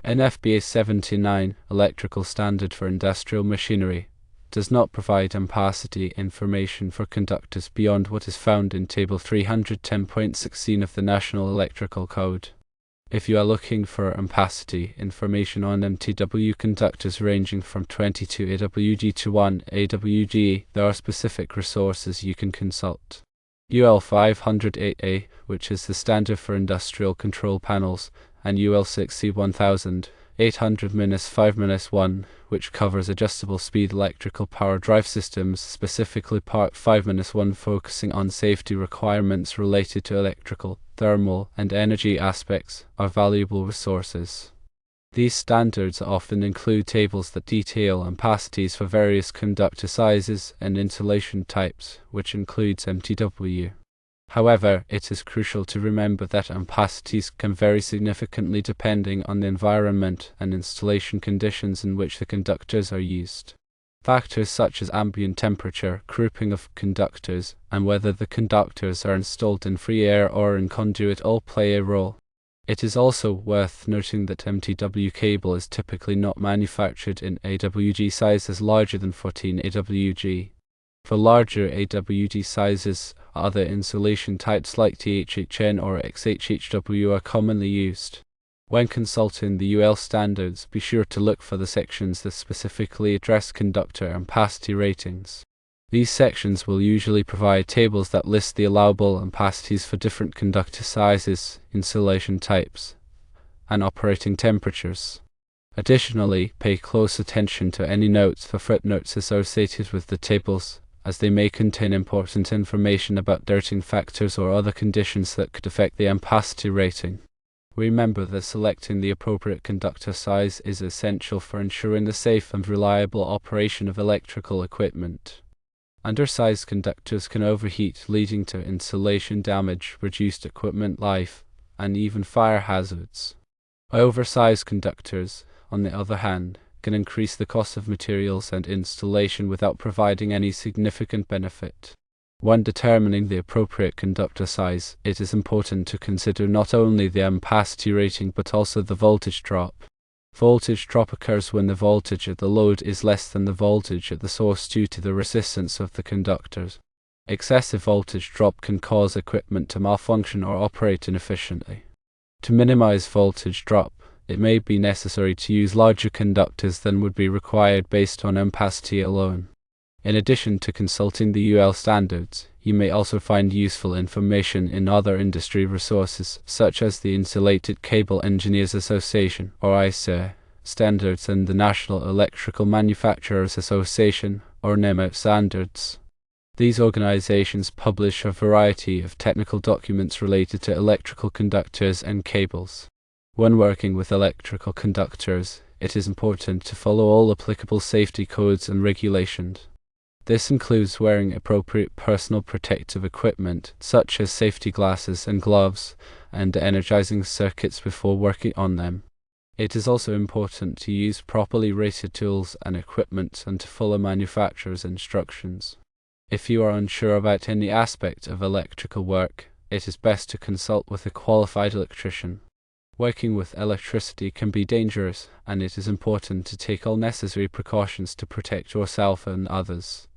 NFPA 79, Electrical Standard for Industrial Machinery, does not provide ampacity information for conductors beyond what is found in Table 310.16 of the National Electrical Code. If you are looking for ampacity information on MTW conductors ranging from 22 AWG to 1 AWG, there are specific resources you can consult. UL 508A, which is the standard for industrial control panels, and UL 61800-5-1, which covers adjustable speed electrical power drive systems, specifically Part 5-1 focusing on safety requirements related to electrical, thermal, and energy aspects, are valuable resources. These standards often include tables that detail ampacities for various conductor sizes and insulation types, which includes MTW. However, it is crucial to remember that ampacities can vary significantly depending on the environment and installation conditions in which the conductors are used. Factors such as ambient temperature, grouping of conductors, and whether the conductors are installed in free air or in conduit all play a role. It is also worth noting that MTW cable is typically not manufactured in AWG sizes larger than 14 AWG. For larger AWG sizes, other insulation types like THHN or XHHW are commonly used. When consulting the UL standards, be sure to look for the sections that specifically address conductor ampacity ratings. These sections will usually provide tables that list the allowable ampacities for different conductor sizes, insulation types, and operating temperatures. Additionally, pay close attention to any notes or footnotes associated with the tables, as they may contain important information about dirtying factors or other conditions that could affect the ampacity rating. Remember that selecting the appropriate conductor size is essential for ensuring the safe and reliable operation of electrical equipment. Undersized conductors can overheat, leading to insulation damage, reduced equipment life, and even fire hazards. Oversized conductors, on the other hand, can increase the cost of materials and installation without providing any significant benefit. When determining the appropriate conductor size, it is important to consider not only the ampacity rating but also the voltage drop. Voltage drop occurs when the voltage at the load is less than the voltage at the source due to the resistance of the conductors. Excessive voltage drop can cause equipment to malfunction or operate inefficiently. To minimize voltage drop, it may be necessary to use larger conductors than would be required based on ampacity alone. In addition to consulting the UL standards, you may also find useful information in other industry resources, such as the Insulated Cable Engineers Association, or ICE, standards and the National Electrical Manufacturers Association, or NEMA standards. These organizations publish a variety of technical documents related to electrical conductors and cables. When working with electrical conductors, it is important to follow all applicable safety codes and regulations. This includes wearing appropriate personal protective equipment, such as safety glasses and gloves, and energizing circuits before working on them. It is also important to use properly rated tools and equipment and to follow manufacturer's instructions. If you are unsure about any aspect of electrical work, it is best to consult with a qualified electrician. Working with electricity can be dangerous, and it is important to take all necessary precautions to protect yourself and others.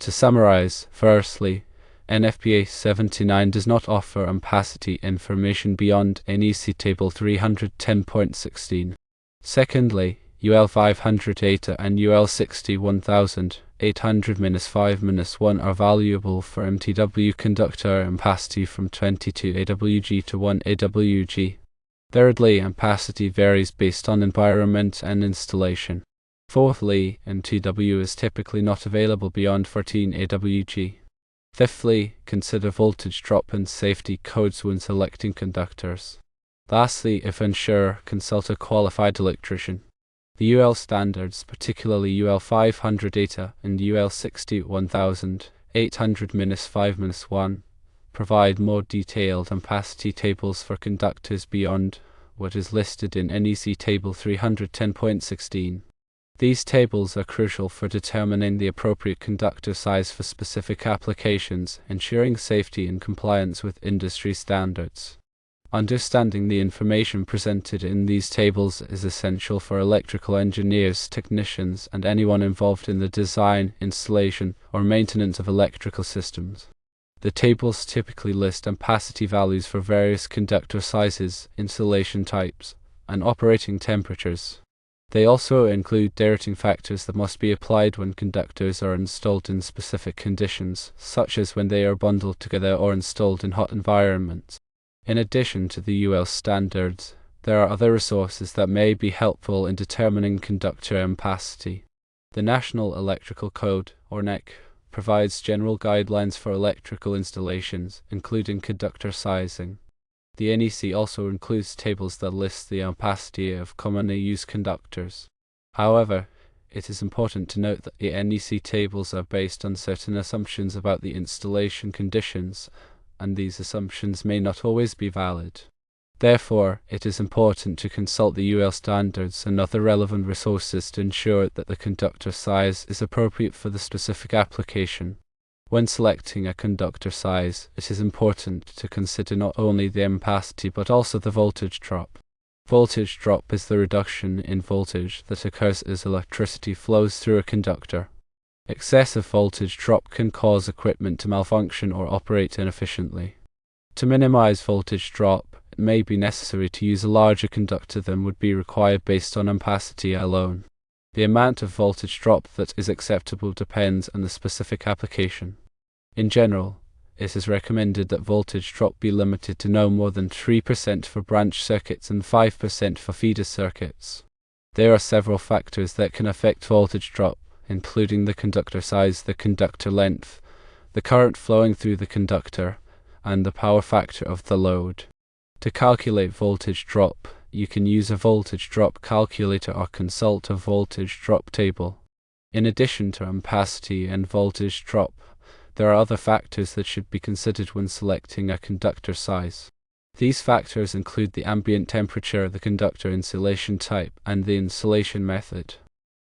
To summarize, firstly, NFPA 79 does not offer ampacity information beyond NEC Table 310.16. Secondly, UL 508 and UL 61800-5-1 are valuable for MTW conductor ampacity from 22 AWG to 1 AWG. Thirdly, ampacity varies based on environment and installation. Fourthly, MTW is typically not available beyond 14 AWG. Fifthly, consider voltage drop and safety codes when selecting conductors. Lastly, if unsure, consult a qualified electrician. The UL standards, particularly UL 508 and UL 61800-5-1, provide more detailed ampacity tables for conductors beyond what is listed in NEC Table 310.16. These tables are crucial for determining the appropriate conductor size for specific applications, ensuring safety and compliance with industry standards. Understanding the information presented in these tables is essential for electrical engineers, technicians, and anyone involved in the design, installation, or maintenance of electrical systems. The tables typically list ampacity values for various conductor sizes, insulation types, and operating temperatures. They also include derating factors that must be applied when conductors are installed in specific conditions, such as when they are bundled together or installed in hot environments. In addition to the UL standards, there are other resources that may be helpful in determining conductor ampacity. The National Electrical Code, or NEC, provides general guidelines for electrical installations, including conductor sizing. The NEC also includes tables that list the ampacity of commonly used conductors. However, it is important to note that the NEC tables are based on certain assumptions about the installation conditions, and these assumptions may not always be valid. Therefore, it is important to consult the UL standards and other relevant resources to ensure that the conductor size is appropriate for the specific application. When selecting a conductor size, it is important to consider not only the ampacity but also the voltage drop. Voltage drop is the reduction in voltage that occurs as electricity flows through a conductor. Excessive voltage drop can cause equipment to malfunction or operate inefficiently. To minimize voltage drop, it may be necessary to use a larger conductor than would be required based on ampacity alone. The amount of voltage drop that is acceptable depends on the specific application. In general, it is recommended that voltage drop be limited to no more than 3% for branch circuits and 5% for feeder circuits. There are several factors that can affect voltage drop, including the conductor size, the conductor length, the current flowing through the conductor, and the power factor of the load. To calculate voltage drop, you can use a voltage drop calculator or consult a voltage drop table. In addition to ampacity and voltage drop, there are other factors that should be considered when selecting a conductor size. These factors include the ambient temperature, the conductor insulation type, and the insulation method.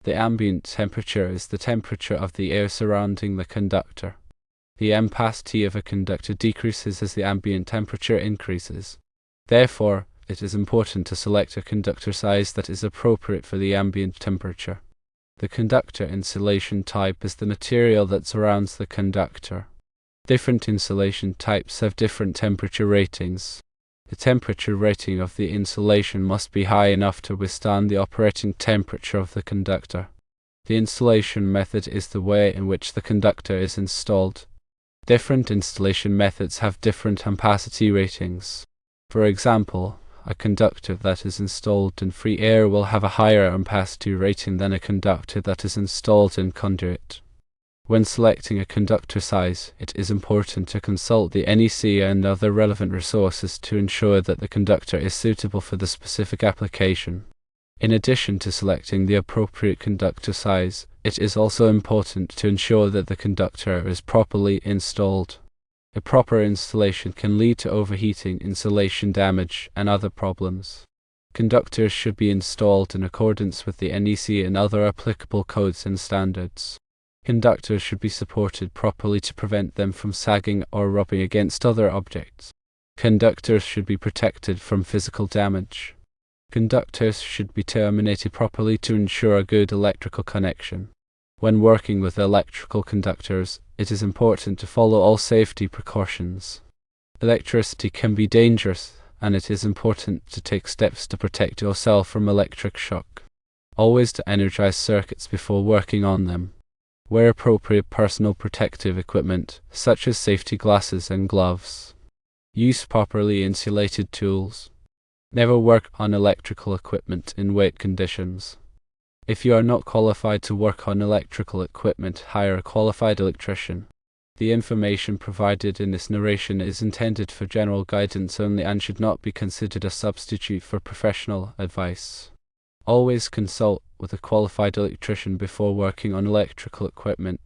The ambient temperature is the temperature of the air surrounding the conductor. The ampacity of a conductor decreases as the ambient temperature increases. Therefore, it is important to select a conductor size that is appropriate for the ambient temperature. The conductor insulation type is the material that surrounds the conductor. Different insulation types have different temperature ratings. The temperature rating of the insulation must be high enough to withstand the operating temperature of the conductor. The insulation method is the way in which the conductor is installed. Different installation methods have different ampacity ratings. For example, a conductor that is installed in free air will have a higher ampacity rating than a conductor that is installed in conduit. When selecting a conductor size, it is important to consult the NEC and other relevant resources to ensure that the conductor is suitable for the specific application. In addition to selecting the appropriate conductor size, it is also important to ensure that the conductor is properly installed. A proper installation can lead to overheating, insulation damage, and other problems. Conductors should be installed in accordance with the NEC and other applicable codes and standards. Conductors should be supported properly to prevent them from sagging or rubbing against other objects. Conductors should be protected from physical damage. Conductors should be terminated properly to ensure a good electrical connection. When working with electrical conductors, it is important to follow all safety precautions. Electricity can be dangerous, and it is important to take steps to protect yourself from electric shock. Always to energize circuits before working on them. Wear appropriate personal protective equipment, such as safety glasses and gloves. Use properly insulated tools. Never work on electrical equipment in wet conditions. If you are not qualified to work on electrical equipment, hire a qualified electrician. The information provided in this narration is intended for general guidance only and should not be considered a substitute for professional advice. Always consult with a qualified electrician before working on electrical equipment.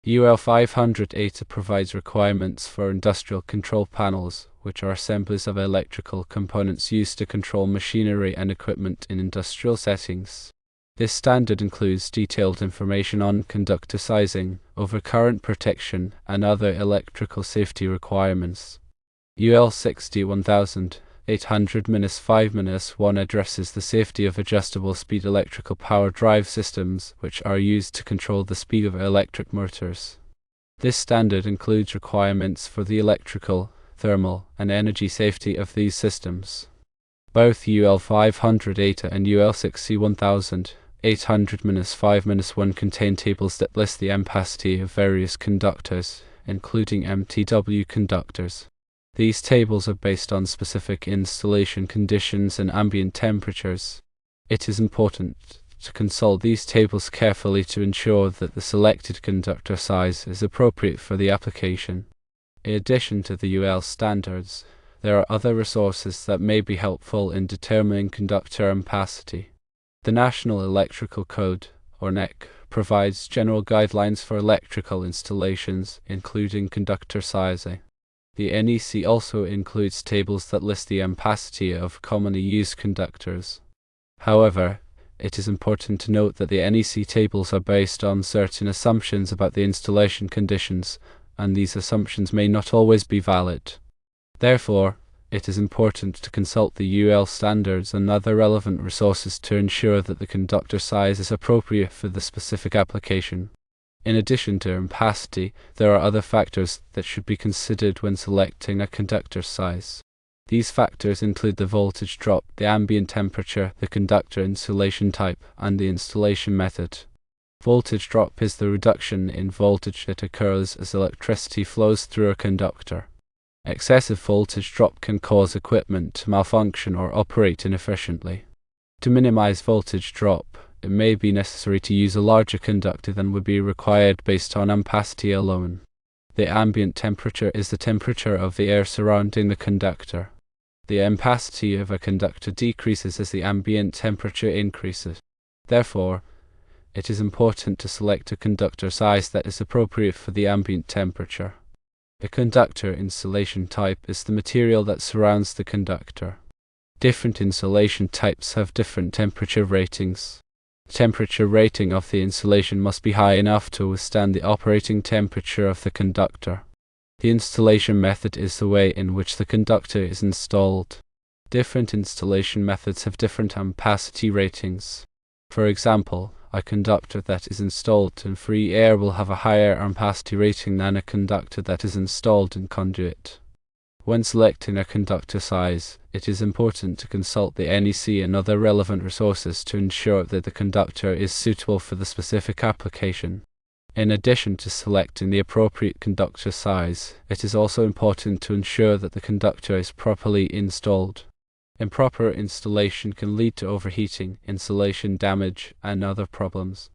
UL 500A provides requirements for industrial control panels, which are assemblies of electrical components used to control machinery and equipment in industrial settings. This standard includes detailed information on conductor sizing, overcurrent protection, and other electrical safety requirements. UL 61000 800-5-1 addresses the safety of adjustable speed electrical power drive systems which are used to control the speed of electric motors. This standard includes requirements for the electrical, thermal, and energy safety of these systems. Both UL 500 and UL 6C1000 800-5-1 contain tables that list the ampacity of various conductors, including MTW conductors. These tables are based on specific installation conditions and ambient temperatures. It is important to consult these tables carefully to ensure that the selected conductor size is appropriate for the application. In addition to the UL standards, there are other resources that may be helpful in determining conductor ampacity. The National Electrical Code, or NEC, provides general guidelines for electrical installations, including conductor sizing. The NEC also includes tables that list the ampacity of commonly used conductors. However, it is important to note that the NEC tables are based on certain assumptions about the installation conditions, and these assumptions may not always be valid. Therefore, it is important to consult the UL standards and other relevant resources to ensure that the conductor size is appropriate for the specific application. In addition to ampacity, there are other factors that should be considered when selecting a conductor size. These factors include the voltage drop, the ambient temperature, the conductor insulation type, and the installation method. Voltage drop is the reduction in voltage that occurs as electricity flows through a conductor. Excessive voltage drop can cause equipment to malfunction or operate inefficiently. To minimize voltage drop, it may be necessary to use a larger conductor than would be required based on ampacity alone. The ambient temperature is the temperature of the air surrounding the conductor. The ampacity of a conductor decreases as the ambient temperature increases. Therefore, it is important to select a conductor size that is appropriate for the ambient temperature. A conductor insulation type is the material that surrounds the conductor. Different insulation types have different temperature ratings. The temperature rating of the insulation must be high enough to withstand the operating temperature of the conductor. The installation method is the way in which the conductor is installed. Different installation methods have different ampacity ratings. For example, a conductor that is installed in free air will have a higher ampacity rating than a conductor that is installed in conduit. When selecting a conductor size, it is important to consult the NEC and other relevant resources to ensure that the conductor is suitable for the specific application. In addition to selecting the appropriate conductor size, it is also important to ensure that the conductor is properly installed. Improper installation can lead to overheating, insulation damage, and other problems.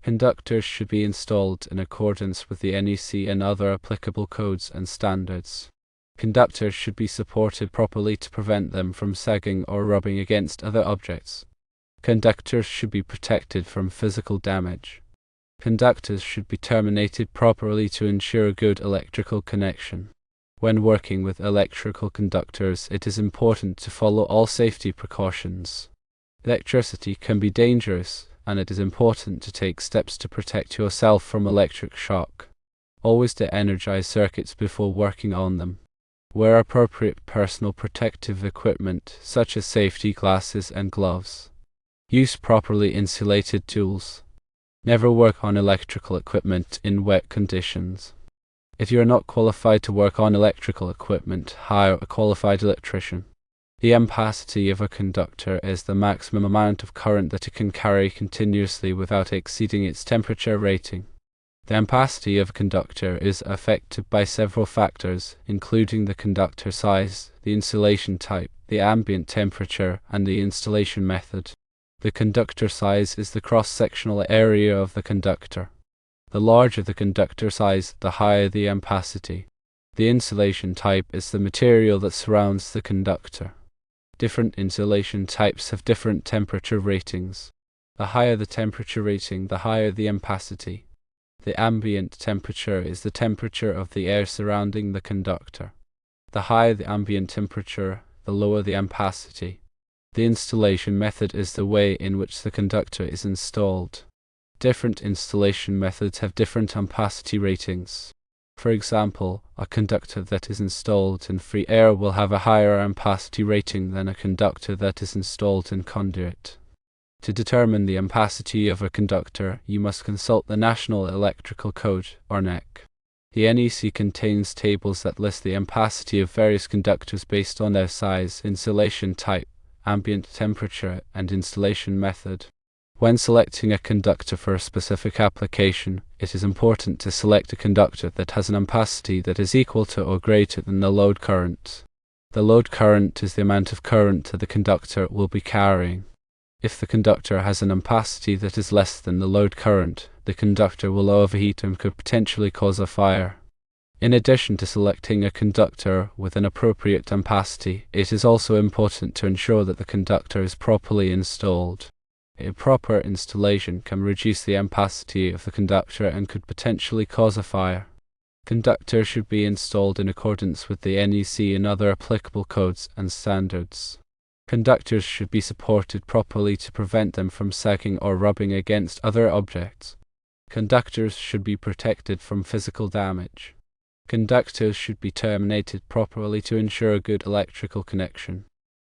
Conductors should be installed in accordance with the NEC and other applicable codes and standards. Conductors should be supported properly to prevent them from sagging or rubbing against other objects. Conductors should be protected from physical damage. Conductors should be terminated properly to ensure a good electrical connection. When working with electrical conductors, it is important to follow all safety precautions. Electricity can be dangerous, and it is important to take steps to protect yourself from electric shock. Always de-energize circuits before working on them. Wear appropriate personal protective equipment, such as safety glasses and gloves. Use properly insulated tools. Never work on electrical equipment in wet conditions. If you are not qualified to work on electrical equipment, hire a qualified electrician. The ampacity of a conductor is the maximum amount of current that it can carry continuously without exceeding its temperature rating. The ampacity of a conductor is affected by several factors, including the conductor size, the insulation type, the ambient temperature, and the installation method. The conductor size is the cross-sectional area of the conductor. The larger the conductor size, the higher the ampacity. The insulation type is the material that surrounds the conductor. Different insulation types have different temperature ratings. The higher the temperature rating, the higher the ampacity. The ambient temperature is the temperature of the air surrounding the conductor. The higher the ambient temperature, the lower the ampacity. The installation method is the way in which the conductor is installed. Different installation methods have different ampacity ratings. For example, a conductor that is installed in free air will have a higher ampacity rating than a conductor that is installed in conduit. To determine the ampacity of a conductor, you must consult the National Electrical Code, or NEC. The NEC contains tables that list the ampacity of various conductors based on their size, insulation type, ambient temperature, and installation method. When selecting a conductor for a specific application, it is important to select a conductor that has an ampacity that is equal to or greater than the load current. The load current is the amount of current that the conductor will be carrying. If the conductor has an ampacity that is less than the load current, the conductor will overheat and could potentially cause a fire. In addition to selecting a conductor with an appropriate ampacity, it is also important to ensure that the conductor is properly installed. A proper installation can reduce the ampacity of the conductor and could potentially cause a fire. Conductors should be installed in accordance with the NEC and other applicable codes and standards. Conductors should be supported properly to prevent them from sagging or rubbing against other objects. Conductors should be protected from physical damage. Conductors should be terminated properly to ensure a good electrical connection.